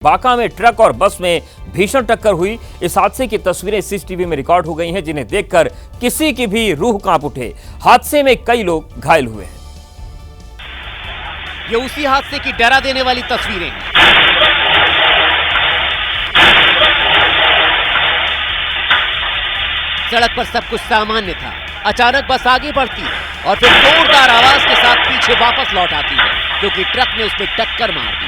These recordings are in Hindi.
बांका में ट्रक और बस में भीषण टक्कर हुई। इस हादसे की तस्वीरें सीसीटीवी में रिकॉर्ड हो गई हैं, जिन्हें देखकर किसी की भी रूह कांप उठे। हादसे में कई लोग घायल हुए हैं। ये उसी हादसे की डरा देने वाली तस्वीरें हैं। सड़क पर सब कुछ सामान्य था। अचानक बस आगे बढ़ती है और फिर जोरदार आवाज के साथ पीछे वापस लौट आती है, क्योंकि ट्रक ने उसमें टक्कर मार दी।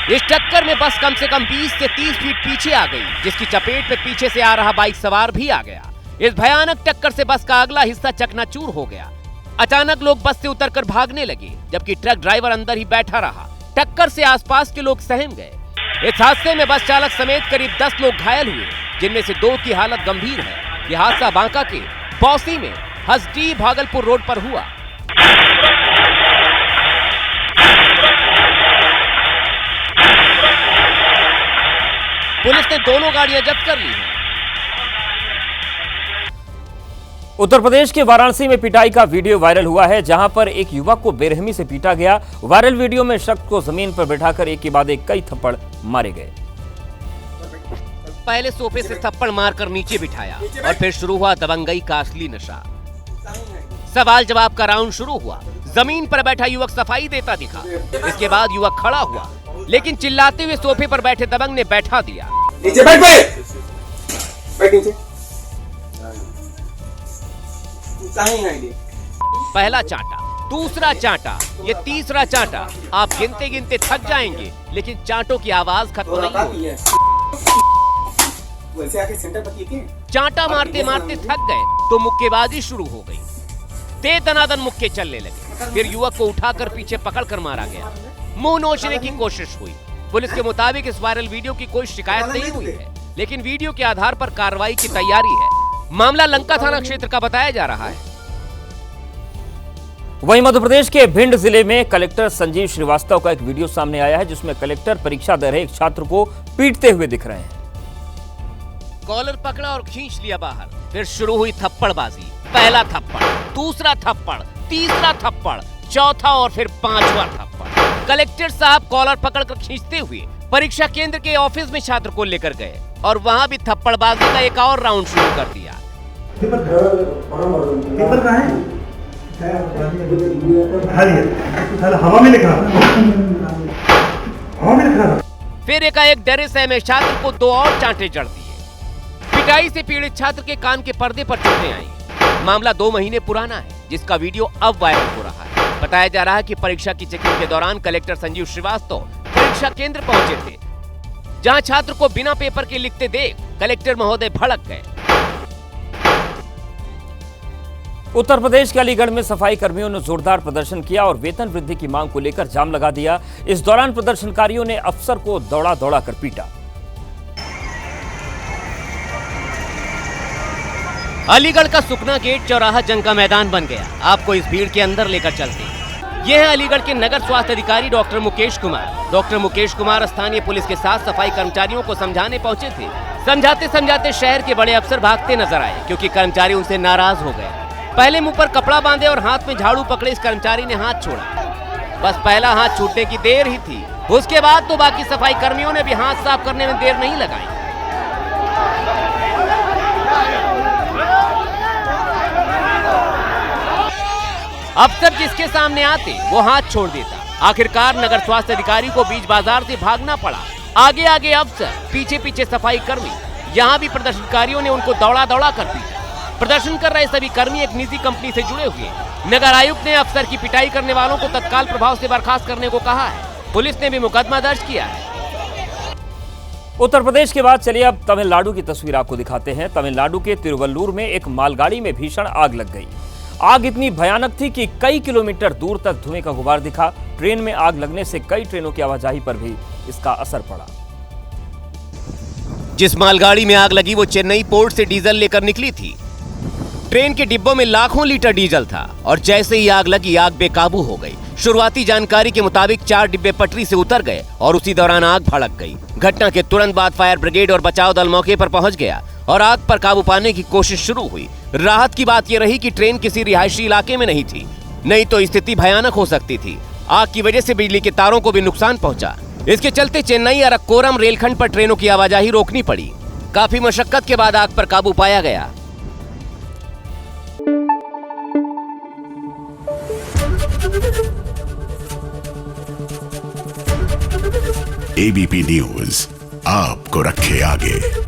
इस टक्कर में बस कम से कम 20 से 30 फीट पीछे आ गई, जिसकी चपेट में पीछे से आ रहा बाइक सवार भी आ गया। इस भयानक टक्कर से बस का अगला हिस्सा चकनाचूर हो गया। अचानक लोग बस से उतरकर भागने लगे, जबकि ट्रक ड्राइवर अंदर ही बैठा रहा। टक्कर से आसपास के लोग सहम गए। इस हादसे में बस चालक समेत करीब 10 लोग घायल हुए, जिनमें से 2 की हालत गंभीर है। यह हादसा बांका के बौसी में हसडीह भागलपुर रोड पर हुआ। पुलिस ने दोनों गाड़ियां जब्त कर ली हैं। उत्तर प्रदेश के वाराणसी में पिटाई का वीडियो वायरल हुआ है, जहां पर एक युवक को बेरहमी से पीटा गया। वायरल वीडियो में शख्स को जमीन पर बैठाकर एक के बाद एक कई थप्पड़ मारे गए। पहले सोफे से थप्पड़ मारकर नीचे बिठाया और फिर शुरू हुआ दबंगई का असली नशा। सवाल जवाब का राउंड शुरू हुआ। जमीन पर बैठा युवक सफाई देता दिखा। इसके बाद युवक खड़ा हुआ, लेकिन चिल्लाते हुए सोफे पर बैठे दबंग ने बैठा दिया। नीचे बैठ नीचे। पहला चांटा, दूसरा चांटा, ये तीसरा चांटा। आप गिनते गिनते थक जाएंगे, लेकिन चांटों की आवाज खत्म नहीं होगी। चांटा मारते मारते थक गए तो मुक्केबाजी शुरू हो गई। ते दनादन मुक्के चलने लगे। फिर युवक को उठाकर पीछे पकड़कर मारा गया। मुंह नोचने की कोशिश हुई। पुलिस के मुताबिक इस वायरल वीडियो की कोई शिकायत नहीं हुई है, लेकिन वीडियो के आधार पर कार्रवाई की तैयारी है। मामला लंका थाना क्षेत्र का बताया जा रहा है। वहीं मध्य प्रदेश के भिंड जिले में कलेक्टर संजीव श्रीवास्तव का एक वीडियो सामने आया है, जिसमें कलेक्टर परीक्षा दे रहे एक छात्र को पीटते हुए दिख रहे हैं। कॉलर पकड़ा और खींच लिया बाहर। फिर शुरू हुई थप्पड़बाजी। पहला थप्पड़, दूसरा थप्पड़, तीसरा थप्पड़, चौथा और फिर 5वां थप्पड़। कलेक्टर साहब कॉलर पकड़कर खींचते हुए परीक्षा केंद्र के ऑफिस में छात्र को लेकर गए और वहां भी थप्पड़बाजी का एक और राउंड शुरू कर दिया। हवा में लिखा। फिर एकाएक डरे सहमे छात्र को 2 और चांटे जड़ दिए। पिटाई से पीड़ित छात्र के कान के पर्दे पर चोटें आई। मामला 2 महीने पुराना है, जिसका वीडियो अब वायरल हो रहा है। बताया जा रहा है कि परीक्षा की चेकिंग के दौरान कलेक्टर संजीव श्रीवास्तव परीक्षा केंद्र पहुंचे थे, जहां छात्र को बिना पेपर के लिखते देख कलेक्टर महोदय भड़क गए। उत्तर प्रदेश के अलीगढ़ में सफाई कर्मियों ने जोरदार प्रदर्शन किया और वेतन वृद्धि की मांग को लेकर जाम लगा दिया। इस दौरान प्रदर्शनकारियों ने अफसर को दौड़ा दौड़ा कर पीटा। अलीगढ़ का सुखना गेट चौराहा जंग का मैदान बन गया। आपको इस भीड़ के अंदर लेकर चलते हैं। ये है अलीगढ़ के नगर स्वास्थ्य अधिकारी डॉक्टर मुकेश कुमार। डॉक्टर मुकेश कुमार स्थानीय पुलिस के साथ सफाई कर्मचारियों को समझाने पहुंचे थे। समझाते समझाते शहर के बड़े अफसर भागते नजर आए, क्योंकि कर्मचारी उनसे नाराज हो गए। पहले मुंह पर कपड़ा बांधे और हाथ में झाड़ू पकड़े इस कर्मचारी ने हाथ छोड़ा। बस पहला हाथ छूटने की देर ही थी। उसके बाद तो बाकी सफाई कर्मियों ने भी हाथ साफ करने में देर नहीं लगाई। अफसर जिसके सामने आते वो हाथ छोड़ देता। आखिरकार नगर स्वास्थ्य अधिकारी को बीच बाजार से भागना पड़ा। आगे आगे अफसर, पीछे पीछे सफाई कर्मी। यहाँ भी प्रदर्शनकारियों ने उनको दौड़ा दौड़ा कर पीटा। प्रदर्शन कर रहे सभी कर्मी एक निजी कंपनी से जुड़े हुए। नगर आयुक्त ने अफसर की पिटाई करने वालों को तत्काल प्रभाव से बर्खास्त करने को कहा है। पुलिस ने भी मुकदमा दर्ज किया है। उत्तर प्रदेश के बाद चलिए अब तमिलनाडु की तस्वीर आपको दिखाते हैं। तमिलनाडु के तिरुवल्लुर में एक मालगाड़ी में भीषण आग लग गई। आग इतनी भयानक थी कि कई किलोमीटर दूर तक धुएं का गुबार दिखा। ट्रेन में आग लगने से कई ट्रेनों की आवाजाही पर भी इसका असर पड़ा। जिस मालगाड़ी में आग लगी वो चेन्नई पोर्ट से डीजल लेकर निकली थी। ट्रेन के डिब्बों में लाखों लीटर डीजल था और जैसे ही आग लगी, आग बेकाबू हो गई। शुरुआती जानकारी के मुताबिक 4 डिब्बे पटरी से उतर गए और उसी दौरान आग भड़क गई। घटना के तुरंत बाद फायर ब्रिगेड और बचाव दल मौके पर पहुंच गया और आग पर काबू पाने की कोशिश शुरू हुई। राहत की बात यह रही कि ट्रेन किसी रिहायशी इलाके में नहीं थी। नहीं तो स्थिति भयानक हो सकती थी। आग की वजह से बिजली के तारों को भी नुकसान पहुंचा। इसके चलते चेन्नई अरक्कोरम रेलखंड पर ट्रेनों की आवाजाही रोकनी पड़ी। काफी मशक्कत के बाद आग पर काबू पाया गया। एबीपी न्यूज आपको रखे आगे।